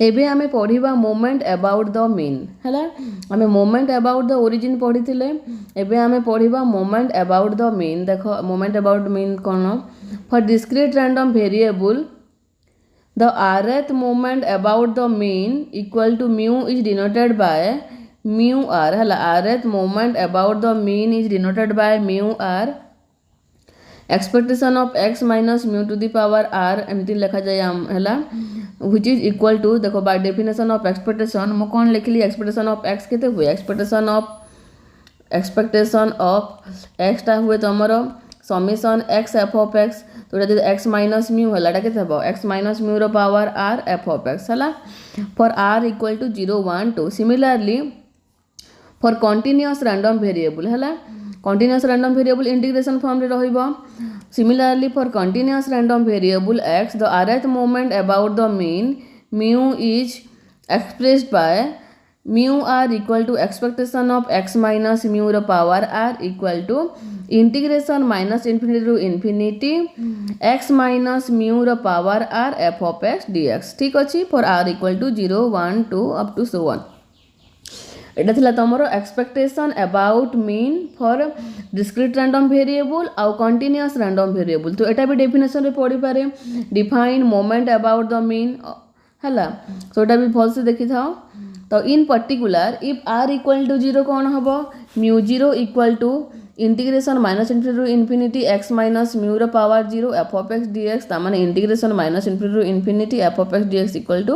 एबे आमे पढ़िबा moment about the mean हैला। आमे मोमेंट अबाउट द ओरिजिन पढ़िथिले, एबे आमे पढ़िबा मोमेंट अबाउट द मीन। देखो moment about mean cone? For discrete random variable the rth moment about the mean equal to mu is denoted by mu r हैला। rth moment about the mean is denoted by mu r। Expectation of x minus mu to the power r एमती लिखा जाए हैला, which is equal to देखो by definition of expectation mu कौन लिखली expectation of x केते हुए expectation of x टा हुए तुमर summation x f of x तो x माइनस म्यू है के x minus mu row power r f of x है for r equal to 0 1 2। Similarly for continuous random variable है continuous random variable integration form रे रहिबो। Similarly for continuous random variable x the rth moment about the mean mu is expressed by mu r equal to expectation of x minus mu row power r equal to integration minus infinity to infinity x minus mu row power r f of x dx। ठीक अच्छी for r equal to 0 1 2 up to so 1। एटा थिला तमरो expectation about mean for discrete random variable आउ continuous random variable. तो एटा भी definition रे पढ़ी पारे define moment about the mean हैला। तो एटा भी भल से देखि थाओ। तो in particular if r equal to 0 कौन हबो mu 0 equal to integration minus infinity to infinity x minus mu row power 0 f of x dx ता माने integration minus infinity to infinity f of x dx equal to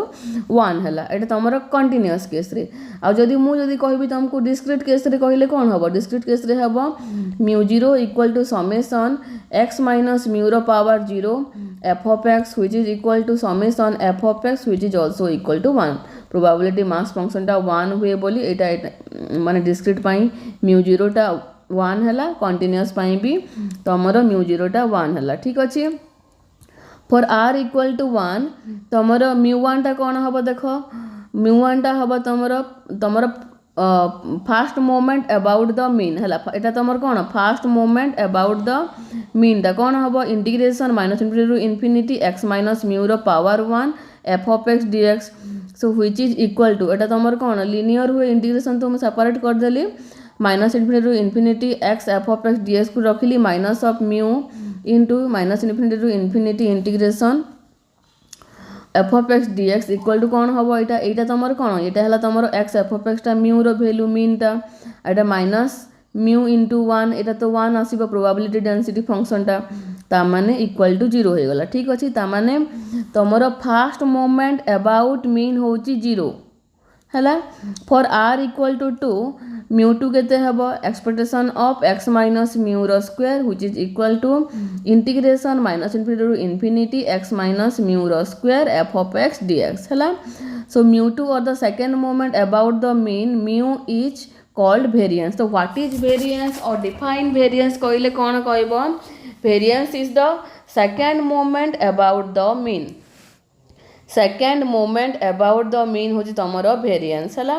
1 हैला। एटा तमरो continuous case रे। आ जदी मु जदी कहबी तुमको डिस्क्रीट केस रे कहले कोन हबो डिस्क्रीट केस रे हबो mu 0 equal to summation x minus mu row power 0 f of x which is equal to summation f of x which is also equal to 1। Probability mass function टा 1 हुए बोली एटा माने discrete पई mu 0 टा 1 हैला continuous पई भी तमरो mu 0 टा 1 हैला। ठीक अछि फॉर r इक्वल टू 1 तमरो म्यू 1 टा कोन हबो देखो म्यू 1 टा हबो तमरो first moment about the mean हैला। एटा तमर कोन first moment about the mean टा कोन हबो integration minus infinity to infinity x minus mu row power 1 f of x dx so which is equal to एटा तमर कोन लीनियर हुए इंटीग्रेशन तो मैं सेपरेट कर देली minus infinity to infinity x f of x dx को रखिली minus of mu into minus infinity to infinity integration f of x dx equal to कौन हबो एटा तमर कौन एटा हला तमर x f ऑफ x टा म्यू रो वैल्यू मीन टा एटा माइनस म्यू इनटू 1 एटा तो 1 आसीबो प्रोबेबिलिटी डेंसिटी फंक्शन ता माने इक्वल टू 0 हो गला। ठीक अछि ता माने तमर फास्ट मोमेंट अबाउट मीन होची 0 हैला। For r equal to 2 mu 2 केते हबो expectation of x minus mu row square which is equal to integration minus infinity to infinity x minus mu row square f of x dx हैला। So mu 2 और the second moment about the mean mu is called variance. तो what is variance और define variance कहले कोन कहबो variance is the second moment about the mean. Second moment about the mean होची तमरो variance हैला।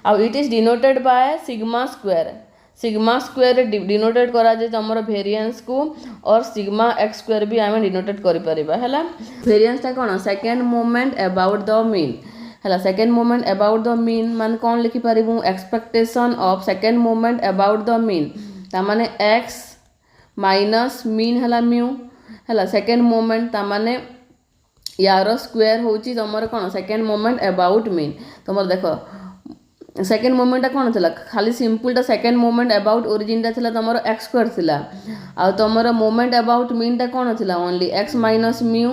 आ it is denoted by sigma square denoted करा जे तमरो वेरिएंस को और सिग्मा x स्क्वायर भी आमे डिनोटेड करि परिबा हैला। वेरिएंस ता कोन second moment about the mean हैला। Second moment about the mean मान कोन लिखि परिबु expectation of second moment about the mean ता माने x माइनस मीन हैला म्यू हैला। सेकंड मोमेंट ता माने यार स्क्वायर होची तमर कोन सेकंड मोमेंट अबाउट मीन। तमर देखो सेकंड मोमेंट कौन था खाली सिंपल टा सेकंड मोमेंट अबाउट ओरिजिन टा थिला तमरो x स्क्वायर थिला आ तमरो मोमेंट अबाउट मीन टा कौन थिला ओनली x माइनस म्यू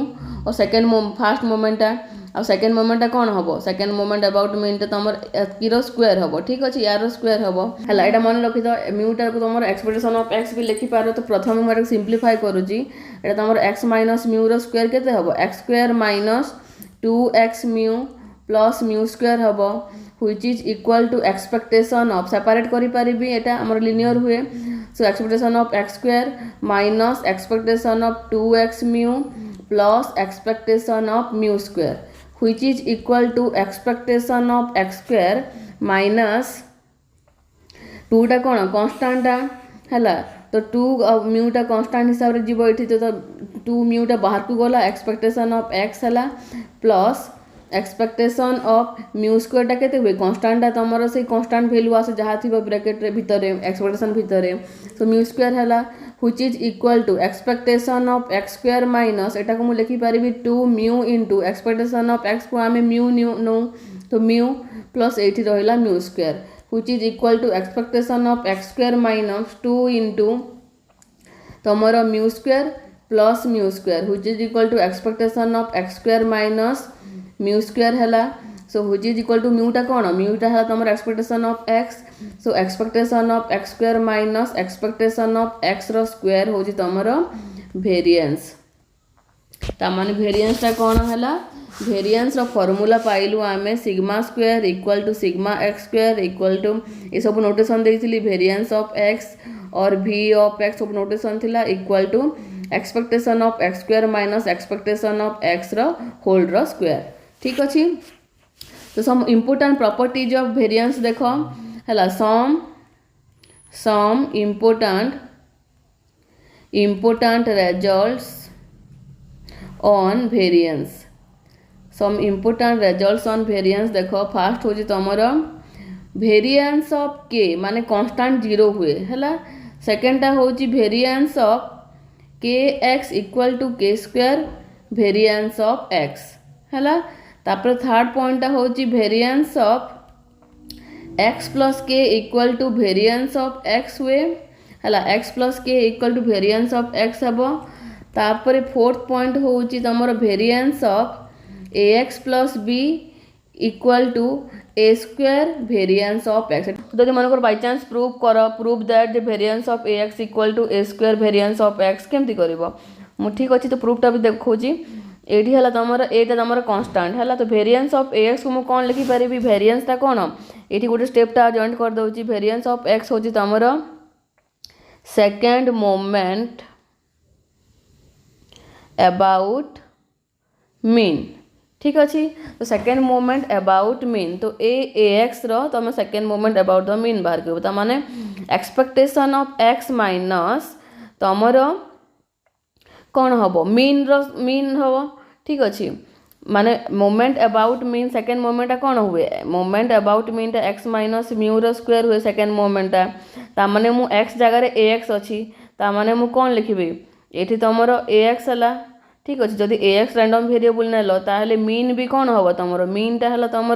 और सेकंड फास्ट मोमेंट टा आ सेकंड मोमेंट कौन हबो सेकंड मोमेंट अबाउट मीन टा तमर किरो स्क्वायर हबो। ठीक अछि यार स्क्वायर हबो हला। एटा मन रखि दो म्यू टा को तमरो एक्सपेक्टेशन ऑफ x भी लिखि पारो। तो प्रथम मैं सिंपलीफाई करूची एटा तमरो x माइनस म्यू रो स्क्वायर केते हबो x square minus 2x mu plus mu square हबो which is equal to expectation of separate करि परिबी एटा हमर लिनियर हुए। So expectation of x square minus expectation of 2x mu plus expectation of mu square which is equal to expectation of x square minus 2 टा कोन constant हैला। तो 2 mu टा constant हिसाब रे जीवो एठी तो 2 म्यू टा बाहर को गला एक्सपेक्टेशन ऑफ x हैला plus expectation of mu square केते हुए कांस्टेंट तुमर से कांस्टेंट वैल्यू आसे जहाँ थी ब्रैकेट भितर एक्सपेक्टेशन भितर सो म्यू स्क्वायर है which is equal to expectation of x square minus एटा को मु लिखि पारिबी 2 mu into expectation of X को आमे म्यू नो तो म्यू प्लस एठी रहिला mu square which is equal to expectation of x square minus 2 into तुमर mu square plus mu square which is equal to expectation of x square minus mu square है so which is equal to म्यूटा कौन म्यूटा है तुम expectation of x so expectation of x square minus expectation of x row square हो तुम variance तामाने variance टा कौन है वेरिएंस रो फॉर्मूला पाइलु आमे sigma square equal to sigma x square equal to ये सब नोटेशन देइथिली वेरिएंस ऑफ एक्स और वी ऑफ एक्स सब नोटेशन थिला equal to expectation of x square minus expectation of x row whole row square ठीक अच्छी तो some important properties of variance देखो है some important results on variance some important results on variance देखो first हो तुमर variance of के माने कांस्टेंट 0 हुए है सेकेंडटा हूँ variance of k x equal to k square variance of x है तापर थर्ड पॉइंट हूँ variance of x plus k equal to variance of x हुए है x plus k equal to variance of x हम तापर fourth point हूँ तुम variance of a x plus b equal to a square variance of x जब मन by chance prove that the variance of a x equal to a square variance of x केमती कर ठीक अच्छे तो प्रूफटा भी देखौची एठी हला तमर एटा तमर कांस्टेंट हला तो वेरिएंस ऑफ एक्स को मु कोन लिखि परिबी वेरिएंस ता कोन एठी गोटे स्टेप ता जॉइंट कर दउची वेरिएंस ऑफ एक्स होची तमर सेकंड मोमेंट अबाउट मीन ठीक अच्छे तो सेकेंड मोमेंट अबाउट मीन तो ए एक्स रो तुम second moment about the mean बाहर कर तो माने एक्सपेक्टेशन ऑफ एक्स माइनस तुमर कौन हम मीन हम ठीक अच्छे माने मोमेंट अबाउट मीन सेकेंड मोमेंटा कौन हुए moment about mean x minus mu row square हुए सेकेंड मोमेंटा तामाने मु एक्स जगह ए एक्स अच्छी तामाने मु कौन लिखी ये तुम ए एक्स है ठीक अच्छे जदि ए एक्स रैंडम वेरिएबल नेल ताहले मीन भी कौन हम तुम मीनटा है तुम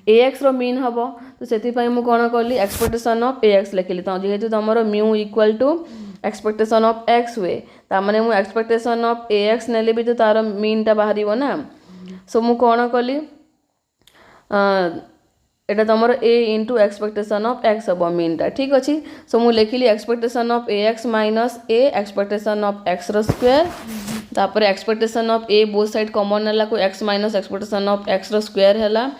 ए एक्स रो मीन हम तो से कौन कली एक्सपेक्टेशन ऑफ ए एक्स लिखिली तो जेहेतु तुम mu equal to expectation of x हुए तामाने मु एक्सपेक्टेशन ऑफ ए एक्स नेले भी तो तार मीनटा बाहर ना सो मु कौन कली एटा तुम a into expectation of x हम मीनटा ठीक अच्छे सो मु लिखिली expectation of a X minus a expectation of x row square तापर expectation of a both side common है को X minus expectation of x row square है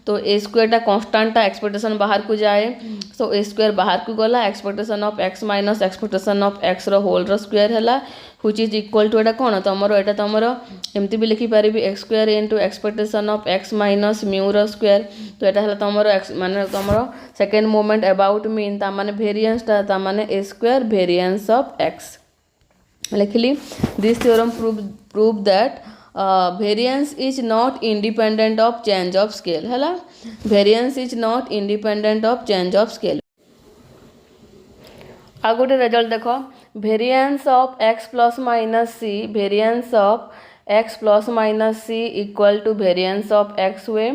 तो ए स्क्वायर कांस्टेंट एक्सपेक्टेशन बाहर को जाए सो ए स्क्वायर बाहर को गला expectation of x minus expectation of x row whole row square है व्हिच इज इक्वल टू एटा कौन तुम एटा तुम एमती भी लिखि पारिबी X square into expectation of x minus mu row square तो एटा है तुम माने तुम सेकेंड मोमेंट अबाउट मीन ता माने वेरिएंस ता माने a square variance of X लिखिली this theorem prove that variance is not independent of change of scale है variance is not independent of change of scale आ गोटे रिजल्ट देखो variance of x plus minus c variance of x plus minus c equal to variance of x हुए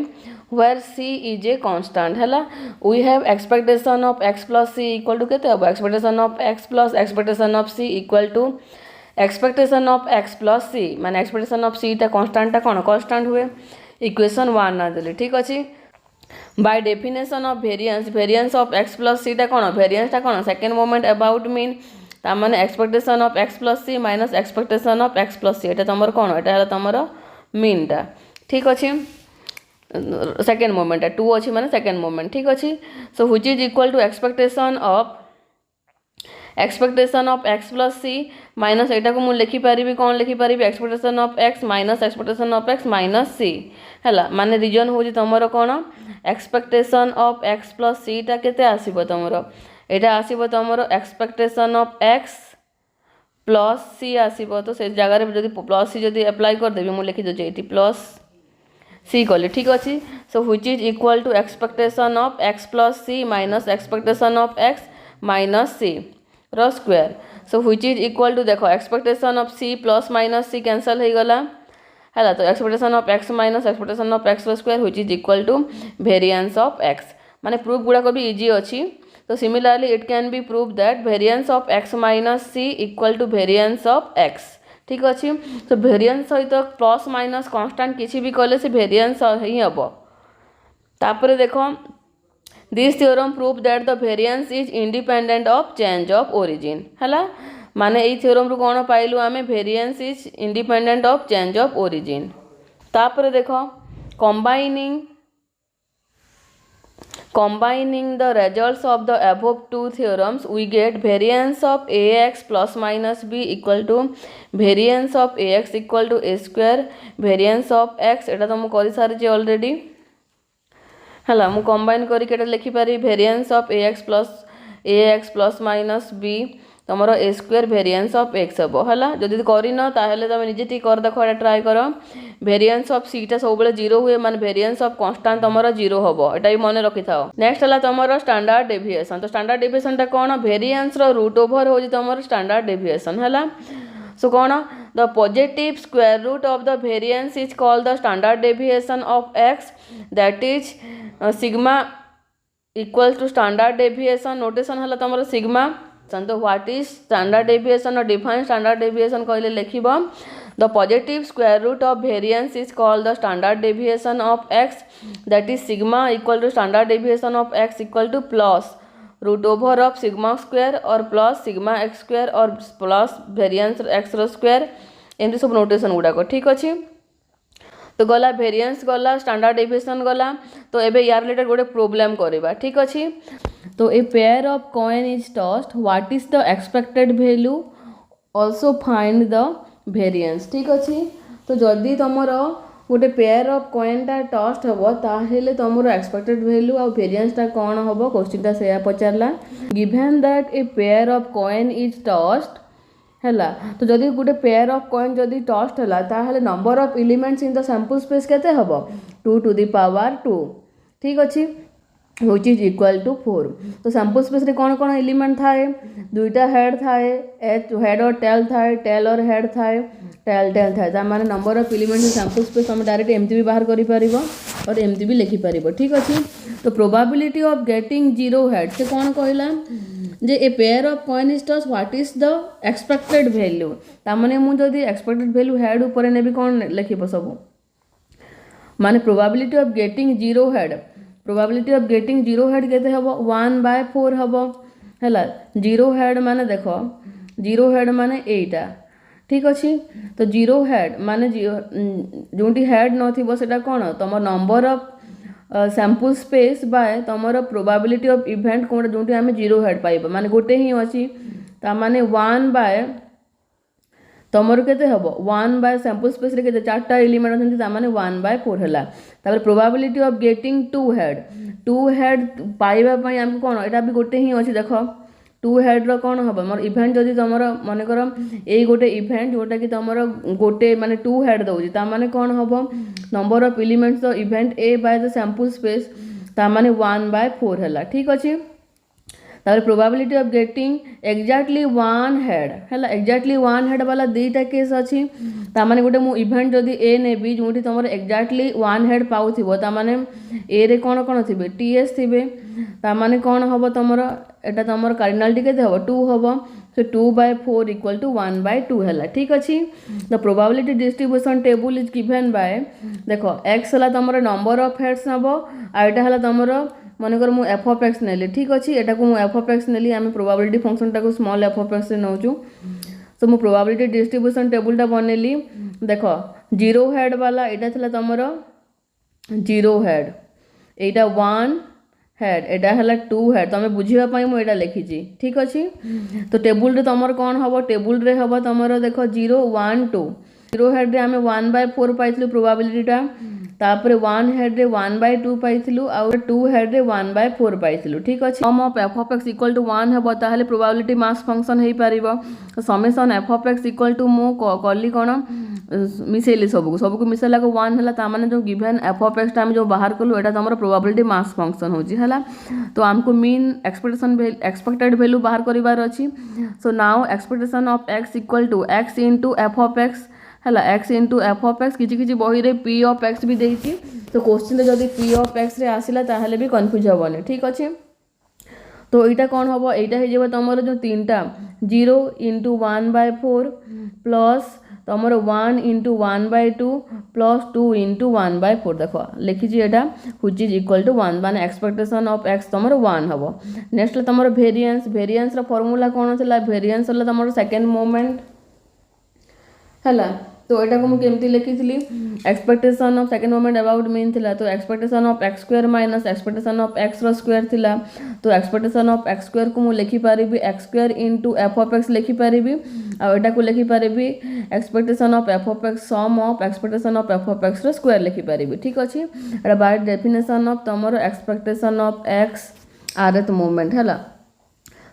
where c is a constant है we have expectation of x plus c equal to केते अब expectation of x plus expectation of c equal to expectation of x plus C माने expectation of सी टा constant कौन constant हुए equation 1 ना देले ठीक अच्छे by definition of variance of x plus सी टा कौन वेरिएंस टा कौन सेकेंड मोमेंट अबाउट मीन ता माने expectation of x plus C minus expectation of x plus C एटा तुम कौन एटा है तुम मीन टा ठीक अच्छे सेकेंड मोमेंट 2 अच्छी माने सेकेंड मोमेंट ठीक अच्छे so which is equal to expectation of x plus C minus एटा को मुझे लिखिपारि कौन लिखिपारि expectation of x minus c है माने रीजन हूँ तुम कौन एक्सपेक्टेशन ऑफ एक्स प्लस सी टा केते आसीबो तुमरो एटा आसीबो तुमरो expectation of x plus c आसीबो तो से जगह जब प्लस सी जब अप्लाई कर देबी मुझे लिखि दे प्लस सी कली ठीक अच्छे। So which is equal to expectation of x plus C minus expectation of x minus C rho square. So which is equal to देख expectation of C plus minus C cancel हो गला है तो expectation of x minus expectation of x square which is equal to variance of X माने proof गुड़ाक भी easy अच्छी। तो similarly it can be prove that variance of x minus c equal to variance of x ठीक अच्छे। तो variance सहित plus minus constant किसी भी कले से वेरिएंस ही हम। तापर देख this theorem prove that the variance is independent of change of origin है माने यही थ्योरम रु कौन पाइलु आमे variance is independent of change of origin. तापर देख combining the results of the above two theorems we get variance of ax plus minus b equal to variance of ax equal to a square variance of x एटा तो मु करि सारी already हला मु combine करी केटा लिखि पारी variance of ax plus minus b तुमर a square variance of x हम है जदि करन ताहले तुम निजे टी कर देख ट्राए कर वेरिएंस ऑफ सीटा सब बेले जीरो हुए माने वेरिएंस ऑफ कांस्टेंट तुमर जीरो हम एटा भी मन रखि थाओ। नेक्स्ट है तुमर स्टैंडर्ड डेविएशन। तो स्टैंडर्ड डेविएशन टा कौन वेरिएंस रो रूट ओवर हो तुमर स्टैंडर्ड डेविएशन है। सो कौन the positive square root of the variance is called the standard deviation of X that is sigma equal to standard deviation notation है तुम sigma. तो what is standard deviation और define standard deviation कहले लिखिब the positive square root of variance is called the standard deviation of X that is sigma equal to standard deviation of X equal to plus root over of sigma square और plus sigma x square और plus variance x रो square एमती सब notation गुड़ाक ठीक अच्छे। तो गला variance गला standard deviation गला। तो एबे यार रिलेटेड गोटे प्रॉब्लम करबा ठीक अच्छे। तो ए pair of coin is tossed what is the expected value also find the variance ठीक अच्छे। तो जदि तुमर गोटे पेयर ऑफ कॉइन टा टॉस्ट हम ताहेले तुमर एक्सपेक्टेड वैल्यू और वेरिएंस टा कौन हम क्वेश्चन टा से पचारला given that a pair of coin is tossed है। तो जदि गोटे पेयर ऑफ कॉइन जदि टॉस्ट है ताहले number of elements in the sample space केते हबो 2 टू द पावर 2 ठीक अच्छे which is equal to 4। तो सैंपल स्पेस रे कौन कौन एलिमेंट थाए दुईटा हेड थाए हेड और टेल थाए टेल और हेड थाए टेल टेल थाए माने number of element in sample space हम डायरेक्ट एमती भी बाहर करि परिबो और एमती भी लिखि परिबो ठीक अछि। तो probability of getting zero head से कौन कहला जे a pair of coin is toss what is the expected value ता माने मु जदी एक्सपेक्टेड वैल्यू हेड ऊपर नेबी कौन लिखिबो सब माने probability of getting zero head probability of getting zero head केते हबो 1/4 हबो हैला। जीरो हेड माने देखो जीरो हेड माने एटा ठीक अच्छे। तो जीरो हेड माने जोटी हेड नथिबो सेटा कोन तमर number of sample space by तमर प्रोबेबिलिटी ऑफ इवेंट कोन जोटी आमे जीरो हेड पाइबा माने गोटे ही अछि ता माने 1 बाय तुमर केते हबो 1 बाय सैंपल स्पेस रे केते चारटा एलिमेंट अछंती ता माने 1/4 हला। तापर probability of getting two head पाइबा पई हमको कोन एटा भी गोटे ही अछि देखो 2 हेड रो कोन हबो मोर इवेंट जदी तमर माने कर एई गोटे इवेंट जोटा कि तमर गोटे माने 2 हेड दउजी ता माने कोन हबो number of elements of event A by the sample space ता माने 1/4 हला ठीक अछि। तापर probability of getting exactly 1 head है एक्जाक्टली 1 हेड वाला दुईटा केस अच्छी ता माने गोटे मु इवेंट जदि ए नेबी जोटी तुम एक्जाक्टली 1 हेड पाउथिबो ता माने ए रे कौन कौन थिबे टीएस थिबे ता माने कौन हबो तुमर एटा तुमर कार्डिनालिटी केते हबो 2 हबो। सो 2/4 इक्वल टू 1/2 है ठीक अच्छे। The probability distribution table is given by देखो एक्स है तुम नंबर ऑफ हेड्स नब आईटा है तुम मनकर मु एफ ऑफ एक्स नेली ठीक अच्छे एटा को मु एफ ऑफ एक्स नेली आम प्रोबेबिलिटी फंक्शन टाको स्मॉल एफ ऑफ एक्स नौचु। सो मु प्रोबेबिलिटी डिस्ट्रीब्यूशन टेबल टा बनेली देखो जीरो हेड वाला एटा थिला तुमर जीरो हेड एटा 1 हेड एटा हला 2 हेड तमे बुझिबा पई मु एटा लिखिची ठीक अच्छे। तो टेबल रे तुमर कोन हबो टेबल रे हबो तुमर देखो 0 1 2 जीरो हेड रे आमे 1/4 पाइतलु प्रोबेबिलिटी टा तापर 1 हेड रे 1/2 पाइथिलु आ 2 हेड रे 1/4 पाइथिलु ठीक अछि sum of f of x equal to 1 हेबो ताहले प्रोबेबिलिटी मास फंक्शन हेई परिबो summation f of x equal to मु कली कोन मिसेली सबको मिसेला को 1 हला ता माने जो given f of x time जो बाहर कलु एटा हमर प्रोबेबिलिटी मास फंक्शन होजी हला तो हमको मीन एक्सपेक्टेड वैल्यू बाहर करिवार अछि so now expectation of x equal to x into f of x हला x into f of x किछि बही रे p of x भी देइछि तो क्वेश्चन रे जदी p of x रे आसिला ताहले भी कंफ्यूज होबनी ठीक अछि तो एटा कोन होबो एटा हे जेबो तमरो जो तीनटा 0 into 1/4 प्लस तमर 1 into 1/2 प्लस 2 into 1/4 देखो लिखि जी एटा व्हिच इज इक्वल टू 1 माने एक्सपेक्टेशन ऑफ x तमर 1 हबो नेक्स्ट तमर वेरिएंस रो फार्मूला कोन छला वेरिएंस होला तमर सेकंड मोमेंट हला तो एटा को मु केमती लिखिथिली expectation of second moment about mean थिला तो expectation of x square minus expectation of x rho square थिला तो एक्सपेक्टेशन ऑफ x स्क्वायर को मु लिखि पारिबी x square into f of x लिखि पारिबी आ एटा को लिखि पारिबी expectation of f of x sum of expectation of f of x rho square लिखि पारिबी ठीक अछि एटा बाय डेफिनेशन ऑफ तमरो एक्सपेक्टेशन ऑफ x आरथ मोमेंट हला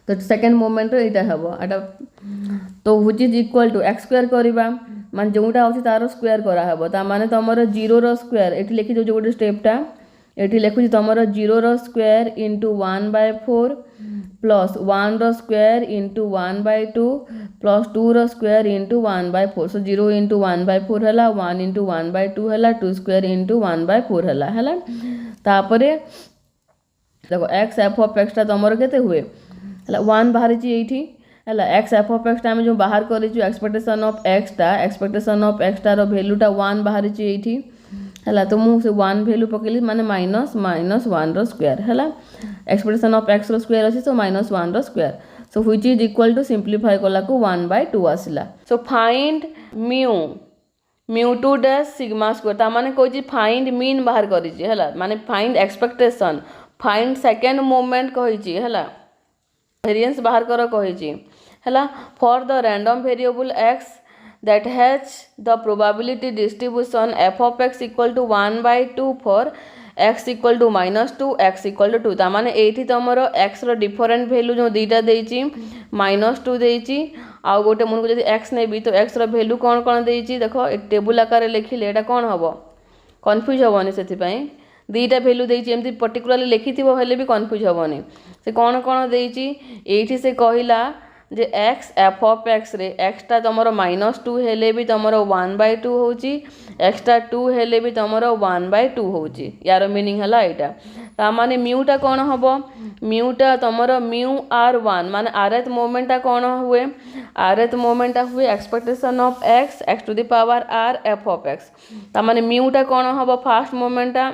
तो सेकंड मोमेंट एटा हबो एटा तो which is equal to x square करबा मान जोटा अछि तारो स्क्वायर करा हबो ता माने तमरो 0 रो स्क्वायर एठी लिखि जो गोटे स्टेपटा एठी लिखु तमरो 0 rho square into 1/4 plus 1 rho square into 1/2 plus 2 rho square into 1/4 सो 0 इनटू 1/4 हला 1 इनटू 1/2 हला 2 स्क्वायर इनटू 1/4 हला हला तापरे देखो x f of x ता तमरो केते हुए हला 1 बाहर छी एठी हला x f of x time जो बाहर करी छु एक्सपेक्टेशन ऑफ x टा रो वैल्यू टा 1 बाहर छी एठी हला तो मु से 1 वैल्यू पकेली माने माइनस 1 रो स्क्वायर हला expectation of x rho square अछि so -1 rho square so which is equal to simplify कला को 1/2 आसिला so find mu two dash sigma square ता माने कोइ फाइंड मीन बाहर करी छी हला माने find expectation find second moment कहि छी हला वेरिएंस बाहर करो कहि छी हला for the random variable x that has the probability distribution f of x equal to 1/2 for x equal to -2 x equal to 2 ता माने एठी तमरो x रो डिफरेंट वैल्यू जो दीटा देइची -2 देइची आ गोटे मन को जदी x नेबी तो x रो वैल्यू कोन कोन देइची देखो ए टेबल आकार लिखिले एटा कोन हबो कंफ्यूज होबनी सेति पई दीटा वैल्यू देइची एमती पर्टिकुलरली लिखिथिबो हेले भी कंफ्यूज होबनी से कोन कोन देइची एठी से कहिला जे x f of x रे x टा तमरो -2 हेले भी तमरो 1/2 होउची x टा 2 हेले भी तमरो 1/2 होउची यार मीनिंग हला एटा ता माने म्यू टा कोन हबो म्यू टा तमरो म्यू r1 माने rth मोमेंट टा कोन हुए rth मोमेंट टा हुए expectation of x to the power r f of x ता माने म्यू टा कोन हबो फर्स्ट मोमेंट टा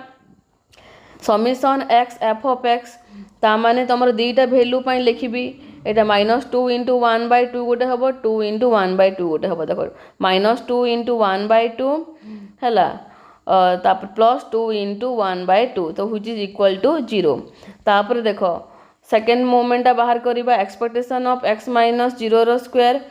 summation x f of x ता माने तमरो दीटा वैल्यू पई लिखिबी एटा -2 into 1/2 गोटे हबो 2 into 1/2 गोटे हबो देखो -2 into 1/2 हला तापर प्लस 2 into 1/2 तो व्हिच इज इक्वल टू 0 तापर देखो सेकंड मोमेंट बाहर करबा expectation of x - 0 rho square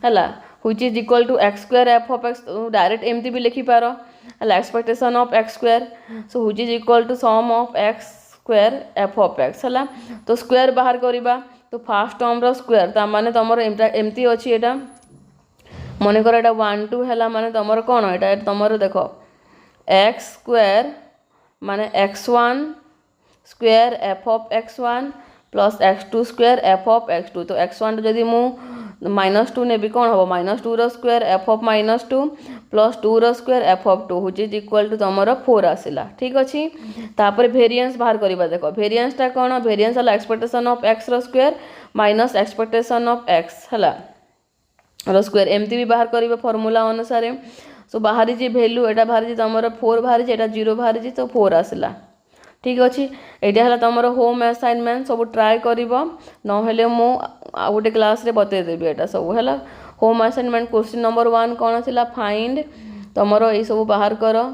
हला which is equal to x square f of x direct एमती भी लिखि पारो हला expectation of x square so which is equal to sum of x square f of x हला तो square बाहर करबा तो फर्स्ट टर्म रो स्क्वायर ता माने तमरो एमती अछि एटा मने कर एटा 1 2 हला माने तमरो कोन एटा तमरो देखो x स्क्वायर माने x1 square f of x1 plus x2 square f of x2 तो x1 जदी मु -2 नेबी कोन हबो -2 rho square f of -2 plus 2 rho square f of 2 which is equal to तमरो 4 आसिला ठीक अछि तापर वेरिएंस बाहर करबा देखो वेरिएंस ता कोन वेरिएंस हला expectation of x rho square minus expectation of x हला रो स्क्वायर एमती भी बाहर करबा फार्मूला अनुसार सो बाहरी जे वैल्यू एटा बाहर जे तमरो 4 बाहर जे एटा 0 बाहर जे तो 4 आसिला ठीक अछि एटा हला तमरो होम असाइनमेंट सब ट्राई करिवो न हेले मु आ गोटे क्लास रे बते देबी एटा सब हला होम असाइनमेंट क्वेश्चन नंबर 1 कोन थिला फाइंड तमरो ए सब बाहर करो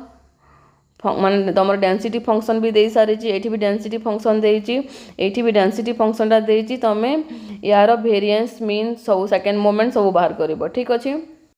माने तमरो डेंसिटी फंक्शन भी देई सारी छी एठी भी डेंसिटी फंक्शन देई छी एठी भी डेंसिटी फंक्शन ता देई छी तमे यार वेरिएंस मीन सब सेकंड मोमेंट सब बाहर करिवो ठीक अछि।